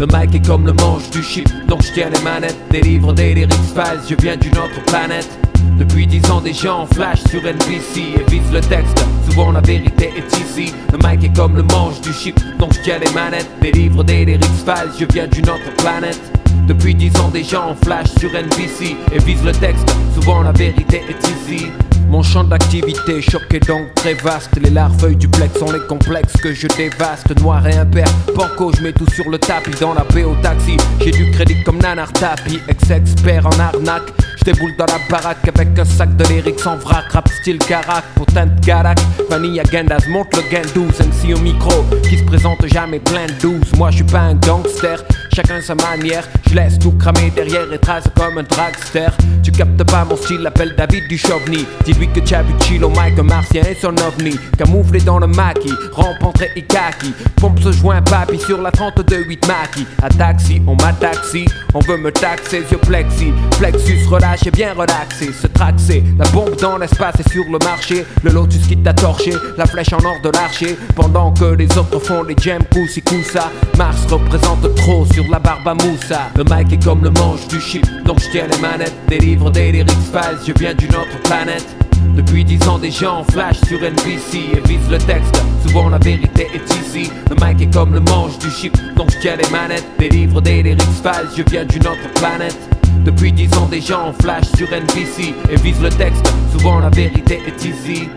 Le mic est comme le manche du chip, donc je tiens les manettes. Délivre des lyrics files, je viens d'une autre planète. Depuis 10 ans des gens flashent sur NBC et visent le texte, souvent la vérité est ici. Le mic est comme le manche du chip, donc je tiens les manettes. Délivre des lyrics files, je viens d'une autre planète. Depuis 10 ans des gens flashent sur NBC et visent le texte, souvent la vérité est ici. Mon champ d'activité choqué donc très vaste. Les larves duplex sont les complexes que je dévaste. Noir et impair, banco, je mets tout sur le tapis. Dans la paix au taxi, j'ai du crédit comme Nanar Tapi. Ex-expert en arnaque, je déboule dans la baraque avec un sac de lyrics en vrac. Rap style carac, putain de garac. Vanilla Gandas, monte le gain 12. MC au micro, qui se présente jamais plein de 12. Moi je suis pas un gangster, chacun sa manière. Je laisse tout cramer derrière et trace comme un dragster. Tu captes pas mon style, appelle David du Chauvigny. Dis-lui que tu as vu chill au mic, un martien et son ovni. Camouflé dans le maquis, rampentré et kaki. Pompe ce joint papy sur la 32-8 maquis. À taxi, on m'a taxi, on veut me taxer, yeux plexi. Plexus relâche et bien relaxé. Ce track c'est la bombe dans l'espace et sur le marché. Le lotus qui t'a torché, la flèche en or de l'archer. Pendant que les autres font les jams poussi coussa. Mars représente trop sur la barbe à Moussa. Le mic est comme le manche du chip, donc je tiens les manettes. Délivre des lyrics files, je viens d'une autre planète. Depuis 10 ans des gens flashent sur NBC et visent le texte, souvent la vérité est ici. Le mic est comme le manche du chip, donc je tiens les manettes. Délivre des lyrics files, je viens d'une autre planète. Depuis 10 ans des gens flashent sur NBC et visent le texte, souvent la vérité est ici.